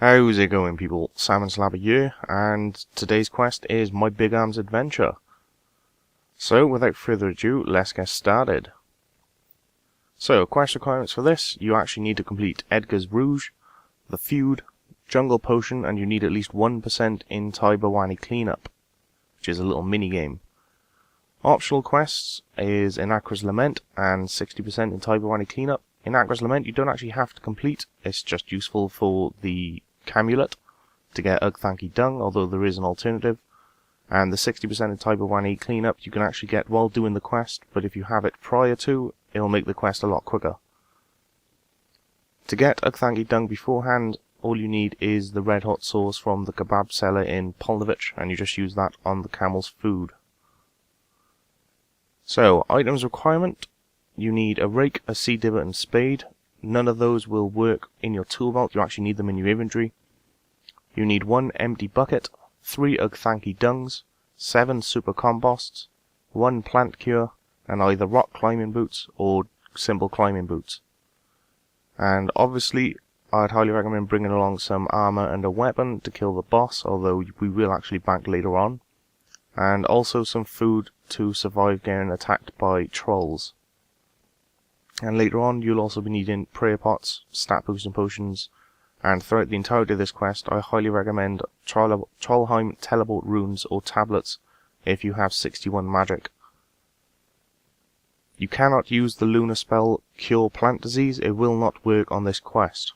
How's it going, people? Salmon Slabber here, and today's quest is My Big Arms Adventure. So, without further ado, let's get started. So, quest requirements for this: you actually need to complete Edgar's Rouge, the Feud, Jungle Potion, and you need at least 1% in Tybawani Cleanup, which is a little mini-game. Optional quests is Inakra's Lament and 60% in Tybawani Cleanup. Inakra's Lament you don't actually have to complete, it's just useful for the Camulet to get Ugthanki Dung, although there is an alternative. And the 60% in Tybawani Cleanup you can actually get while doing the quest, but if you have it prior to, it'll make the quest a lot quicker. To get Ugthanki Dung beforehand, all you need is the red hot sauce from the kebab seller in Polnovich, and you just use that on the camel's food. So, items requirement: you need a rake, a seed dibber, and spade. None of those will work in your tool belt, you actually need them in your inventory. You need 1 empty bucket, 3 Ugthanki Dungs, 7 super composts, 1 plant cure, and either rock climbing boots or simple climbing boots. And obviously, I'd highly recommend bringing along some armor and a weapon to kill the boss, although we will actually bank later on. And also some food to survive getting attacked by trolls. And later on you'll also be needing prayer pots, stat boosting potions, and throughout the entirety of this quest I highly recommend Trollheim teleport runes or tablets if you have 61 magic. You cannot use the lunar spell Cure Plant Disease, it will not work on this quest.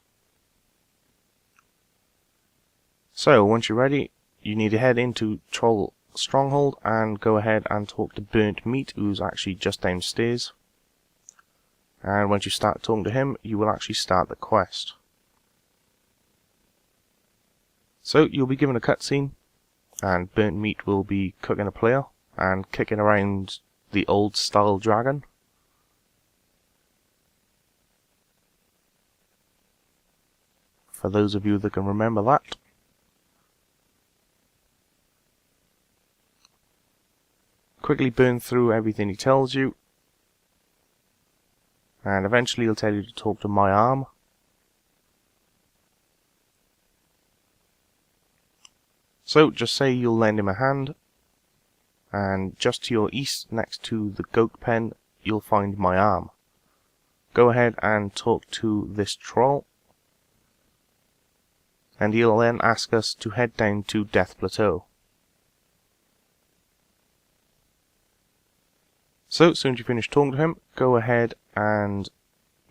So once you're ready, you need to head into Troll Stronghold and go ahead and talk to Burnt Meat, who's actually just downstairs. And once you start talking to him, you will actually start the quest. So you'll be given a cutscene, and Burnt Meat will be cooking a player and kicking around the old style dragon. For those of you that can remember that. Quickly burn through everything he tells you, and eventually he'll tell you to talk to My Arm. So just say you'll lend him a hand, and just to your east next to the goat pen you'll find My Arm. Go ahead and talk to this troll, and he'll then ask us to head down to Death Plateau. So, as soon as you finish talking to him, go ahead and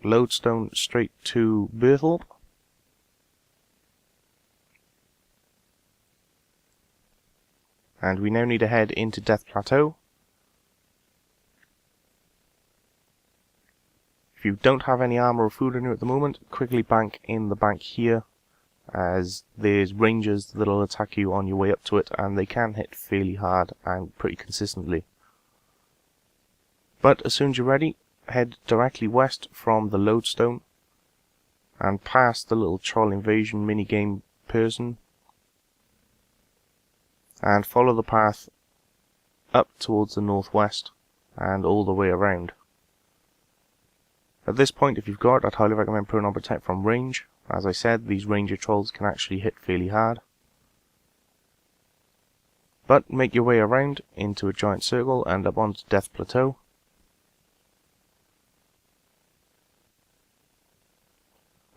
lodestone straight to Berthorpe. And we now need to head into Death Plateau. If you don't have any armor or food in you at the moment, quickly bank in the bank here, as there's rangers that'll attack you on your way up to it, and they can hit fairly hard and pretty consistently. But as soon as you're ready, head directly west from the lodestone and past the little troll invasion minigame person and follow the path up towards the northwest and all the way around. At this point, if you've got it, I'd highly recommend putting on Protect from range. As I said, these ranger trolls can actually hit fairly hard. But make your way around into a giant circle and up onto Death Plateau.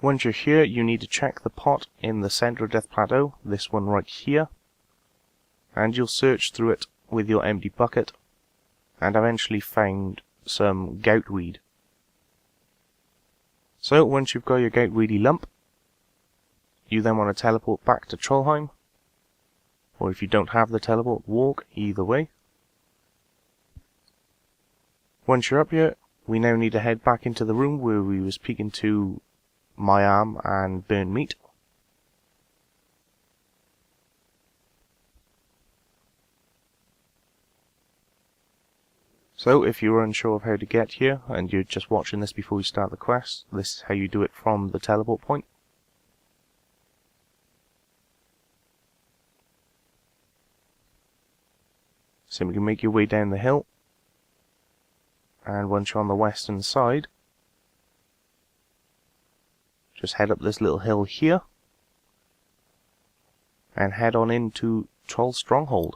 Once you're here, you need to check the pot in the center of Death Plateau, this one right here, and you'll search through it with your empty bucket, and eventually find some goutweed. So once you've got your goutweedy lump, you then want to teleport back to Trollheim, or if you don't have the teleport, walk, either way. Once you're up here, we now need to head back into the room where we were speaking to My Arm and Burnt Meat. So if you're unsure of how to get here and you're just watching this before you start the quest, this is how you do it from the teleport point. Simply make your way down the hill, and once you're on the western side, just head up this little hill here, and head on into Troll Stronghold.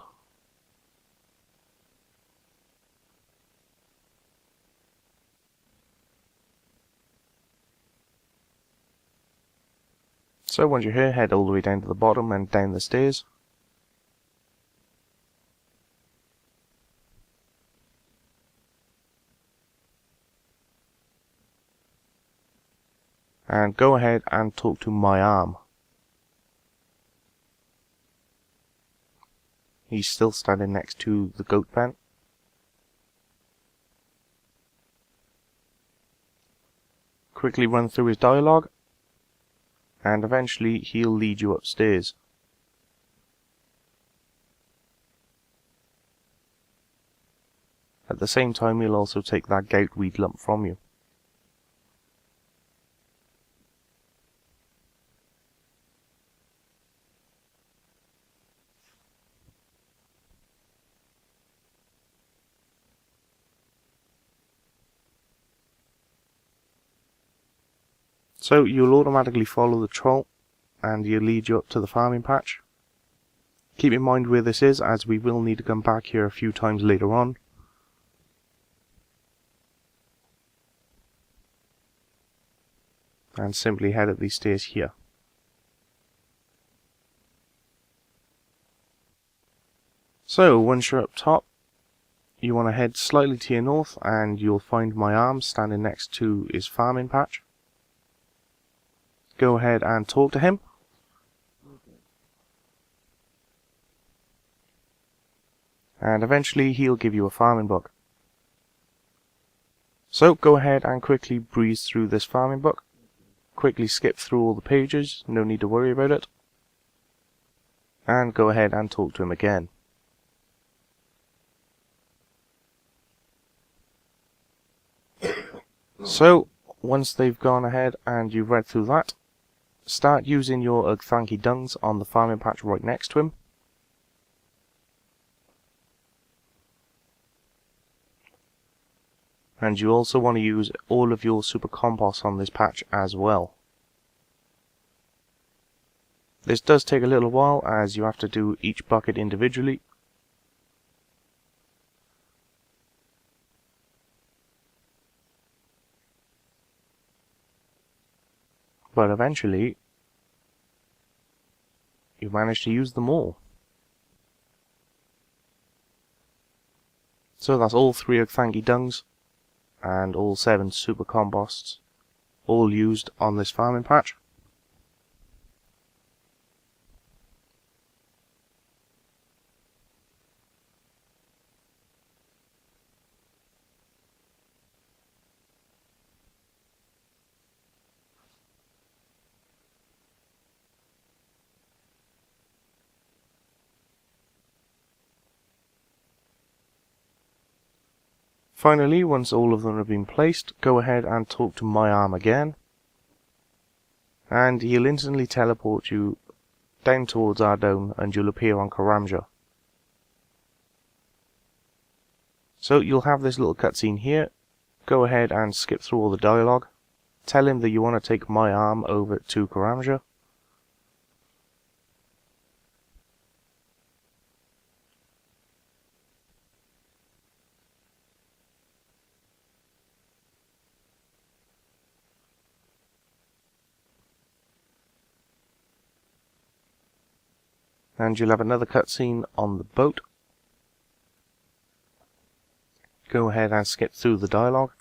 So once you're here, head all the way down to the bottom and down the stairs. And go ahead and talk to my arm. He's still standing next to the goat pen. Quickly run through his dialogue, and eventually he'll lead you upstairs. At the same time, he'll also take that goutweed lump from you. So you'll automatically follow the troll, and he'll lead you up to the farming patch. Keep in mind where this is, as we will need to come back here a few times later on. And simply head up these stairs here. So once you're up top, you want to head slightly to your north, and you'll find my arm standing next to his farming patch. Go ahead and talk to him. And eventually he'll give you a farming book. So go ahead and quickly breeze through this farming book. Quickly skip through all the pages, no need to worry about it. And go ahead and talk to him again. So once they've gone ahead and you've read through that, start using your Thanky Dungs on the farming patch right next to him. And you also want to use all of your super compost on this patch as well. This does take a little while, as you have to do each bucket individually. But eventually, you manage to use them all. So that's all 3 Thanky Dungs and all 7 super composts, all used on this farming patch. Finally, once all of them have been placed, go ahead and talk to my arm again, and he'll instantly teleport you down towards our dome, and you'll appear on Karamja. So you'll have this little cutscene here. Go ahead and skip through all the dialogue. Tell him that you want to take my arm over to Karamja. And you'll have another cutscene on the boat. Go ahead and skip through the dialogue.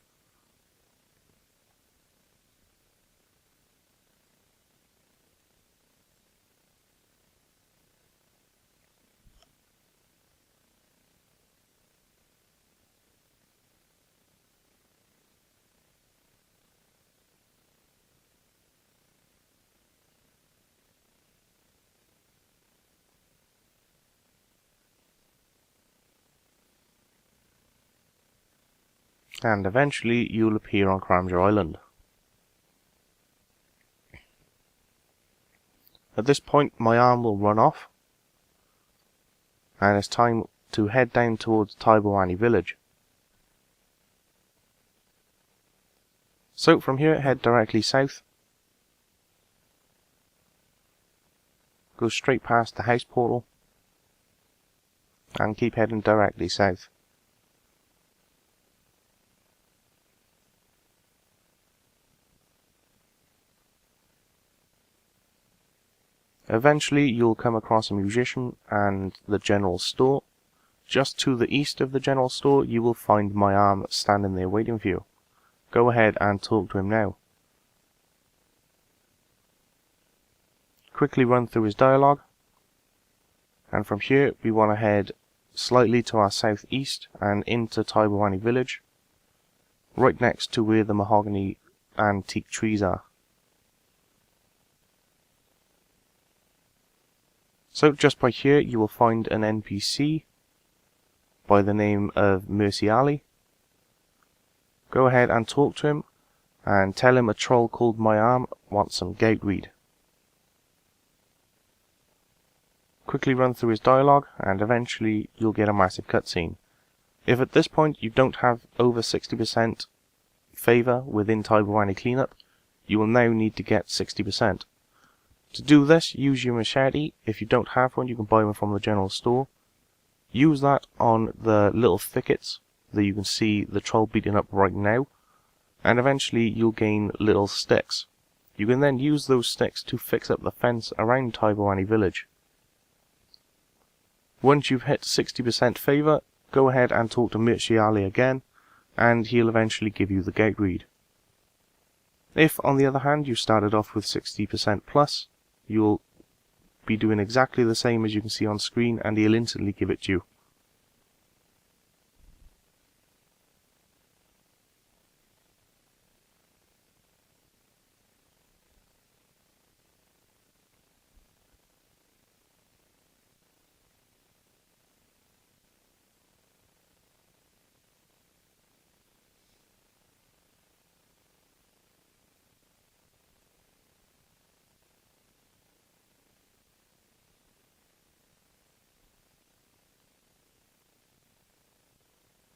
And eventually you'll appear on Karamja Island. At this point my arm will run off, and it's time to head down towards Taibawani village. So from here head directly south, go straight past the house portal and keep heading directly south. Eventually you'll come across a musician and the general store. Just to the east of the general store you will find my arm standing there waiting for you. Go ahead and talk to him now. Quickly run through his dialogue, and from here we want to head slightly to our southeast and into Taiwanese village, right next to where the mahogany antique trees are. So just by here you will find an NPC by the name of Mercy Ali. Go ahead and talk to him and tell him a troll called My Arm wants some goatweed. Quickly run through his dialogue and eventually you'll get a massive cutscene. If at this point you don't have over 60% favor within Taiwanese cleanup, you will now need to get 60%. To do this, use your machete. If you don't have one, you can buy one from the general store. Use that on the little thickets that you can see the troll beating up right now, and eventually you'll gain little sticks. You can then use those sticks to fix up the fence around Taiwanese village. Once you've hit 60% favor, go ahead and talk to Mercy Ali again, and he'll eventually give you the goatweed. If, on the other hand, you started off with 60% plus, you'll be doing exactly the same as you can see on screen, and he'll instantly give it to you.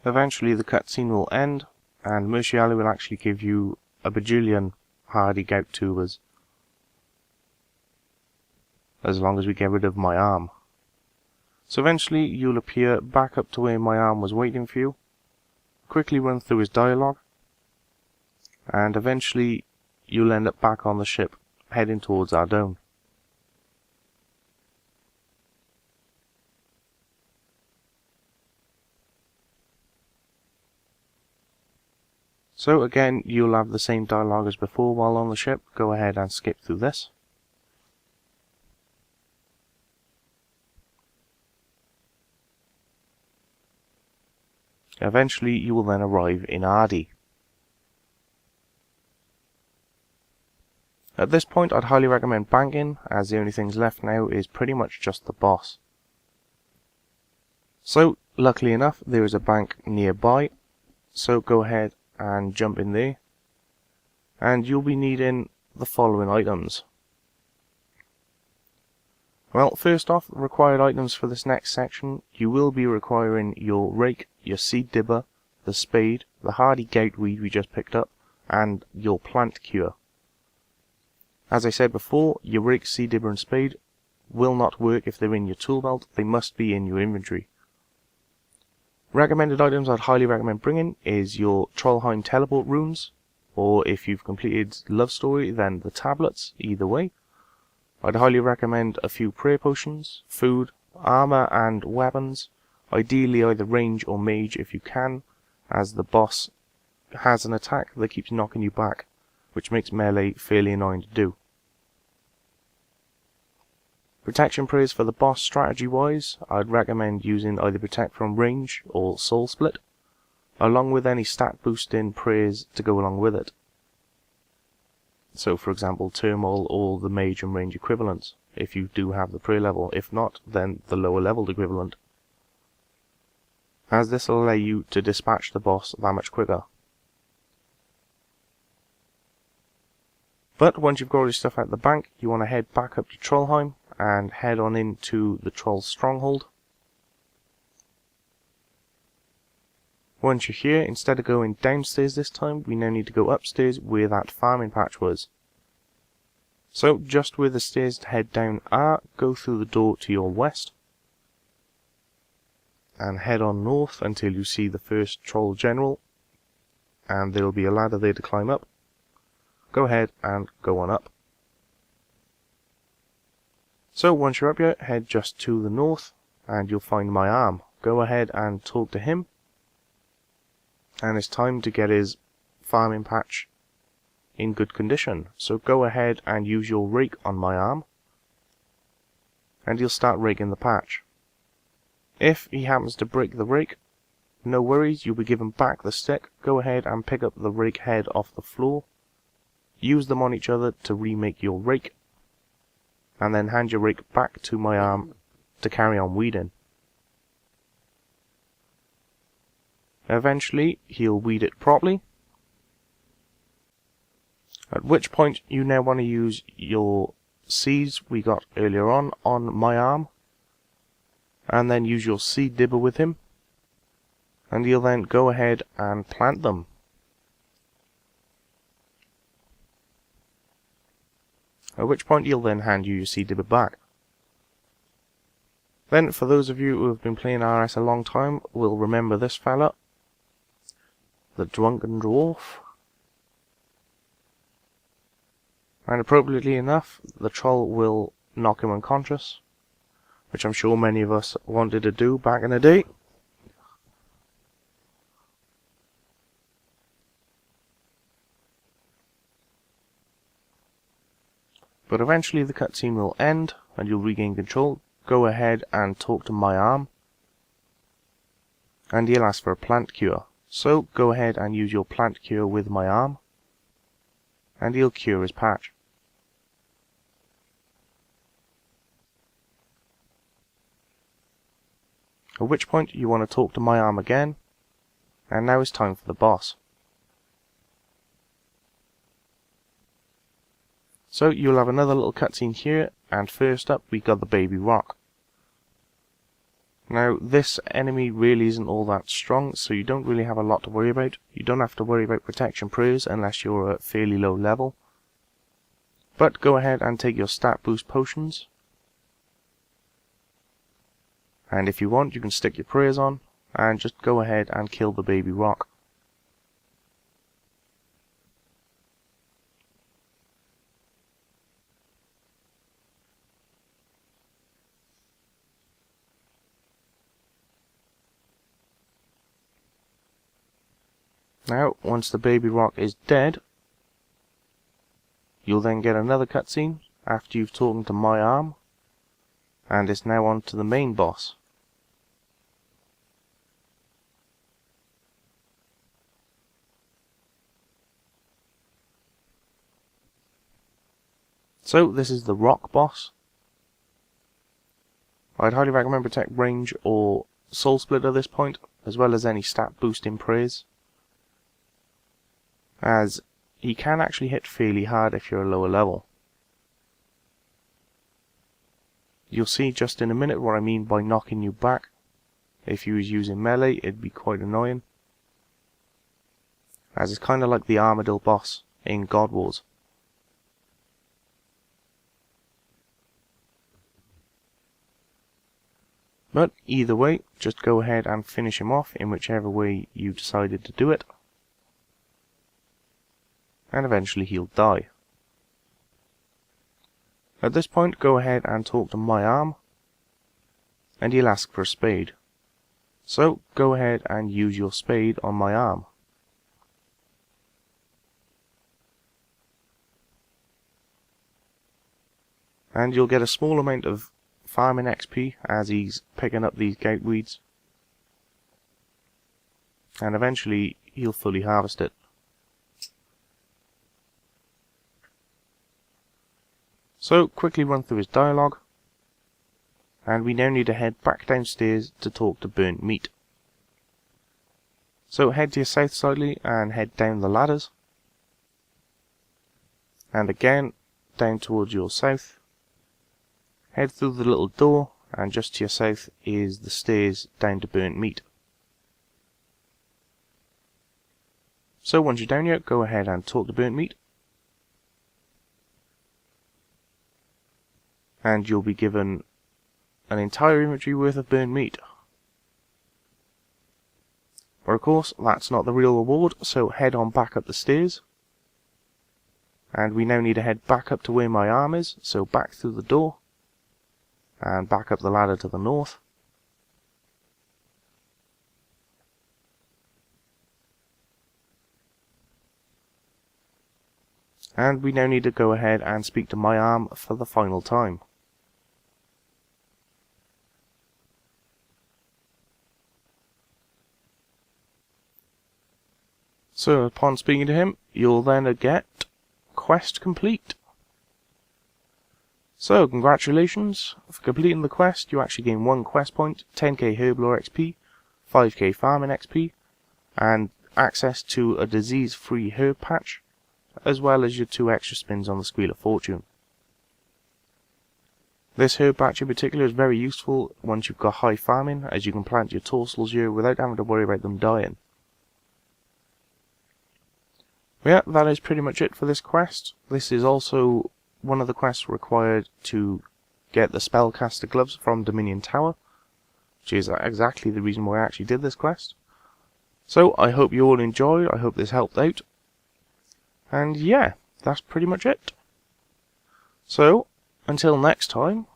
Eventually the cutscene will end, and Mercy Ali will actually give you a bajillion hardy gout tubers, as long as we get rid of my arm. So eventually you'll appear back up to where my arm was waiting for you, quickly run through his dialogue, and eventually you'll end up back on the ship, heading towards our dome. So again, you'll have the same dialogue as before while on the ship. Go ahead and skip through this. Eventually you will then arrive in Ardi. At this point I'd highly recommend banking, as the only things left now is pretty much just the boss. So luckily enough there is a bank nearby, so go ahead and jump in there, and you'll be needing the following items. Well, first off, required items for this next section, you will be requiring your rake, your seed dibber, the spade, the hardy goatweed we just picked up, and your plant cure. As I said before, your rake, seed dibber and spade will not work if they're in your tool belt, they must be in your inventory. Recommended items I'd highly recommend bringing is your Trollheim teleport runes, or if you've completed Love Story then the tablets, either way. I'd highly recommend a few prayer potions, food, armor and weapons, ideally either range or mage if you can, as the boss has an attack that keeps knocking you back, which makes melee fairly annoying to do. Protection prayers for the boss strategy wise, I'd recommend using either Protect from Range or Soul Split, along with any stat boosting prayers to go along with it. So for example Turmoil or the Mage and Range equivalents, if you do have the prayer level, if not then the lower leveled equivalent, as this will allow you to dispatch the boss that much quicker. But once you've got all your stuff out the bank, you want to head back up to Trollheim and head on into the Troll Stronghold. Once you're here, instead of going downstairs this time, we now need to go upstairs where that farming patch was. So just where the stairs to head down are, go through the door to your west and head on north until you see the first troll general, and there will be a ladder there to climb up. Go ahead and go on up. So once you're up here, head just to the north and you'll find my arm. Go ahead and talk to him, and it's time to get his farming patch in good condition. So go ahead and use your rake on my arm and you'll start raking the patch. If he happens to break the rake, no worries, you'll be given back the stick. Go ahead and pick up the rake head off the floor, use them on each other to remake your rake, and then hand your rake back to my arm to carry on weeding. Eventually he'll weed it properly, at which point you now want to use your seeds we got earlier on my arm, and then use your seed dibber with him, and you'll then go ahead and plant them. At which point you'll then hand you your seed dibber back. Then for those of you who have been playing RS a long time will remember this fella, the drunken dwarf. And appropriately enough, the troll will knock him unconscious, which I'm sure many of us wanted to do back in the day. But eventually the cutscene will end and you'll regain control. Go ahead and talk to my arm, and he'll ask for a plant cure. So go ahead and use your plant cure with my arm, and he'll cure his patch. At which point you want to talk to my arm again, and now it's time for the boss. So you'll have another little cutscene here, and first up we got the baby rock. Now this enemy really isn't all that strong, so you don't really have a lot to worry about. You don't have to worry about protection prayers unless you're at fairly low level. But go ahead and take your stat boost potions. And if you want, you can stick your prayers on and just go ahead and kill the baby rock. Now, once the baby rock is dead, you'll then get another cutscene after you've talked to my arm, and it's now on to the main boss. So this is the rock boss. I'd highly recommend Protect Range or Soul Split at this point, as well as any stat boosting praise, as he can actually hit fairly hard if you're a lower level. You'll see just in a minute what I mean by knocking you back. If you was using melee, it'd be quite annoying, as it's kind of like the Armadillo boss in God Wars. But either way, just go ahead and finish him off in whichever way you decided to do it, and eventually he'll die. At this point, go ahead and talk to my arm, and he'll ask for a spade. So go ahead and use your spade on my arm. And you'll get a small amount of farming XP as he's picking up these gout weeds, and eventually he'll fully harvest it. So quickly run through his dialogue, and we now need to head back downstairs to talk to Burnt Meat. So head to your south slightly and head down the ladders, and again down towards your south. Head through the little door, and just to your south is the stairs down to Burnt Meat. So once you're down here, go ahead and talk to Burnt Meat. and you'll be given an entire inventory worth of burned meat. But of course, that's not the real reward, so head on back up the stairs. And we now need to head back up to where my arm is, so back through the door, and back up the ladder to the north. And we now need to go ahead and speak to my arm for the final time. So upon speaking to him, you'll then get quest complete. So congratulations, for completing the quest you actually gain 1 quest point, 10k herblore XP, 5k farming XP, and access to a disease-free herb patch, as well as your 2 extra spins on the Squeal of Fortune. This herb patch in particular is very useful once you've got high farming, as you can plant your torsals here without having to worry about them dying. Yeah, that is pretty much it for this quest. This is also one of the quests required to get the spellcaster gloves from Dominion Tower, which is exactly the reason why I actually did this quest. So I hope you all enjoyed, I hope this helped out. And yeah, that's pretty much it. So, until next time,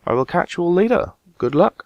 I will catch you all later. Good luck.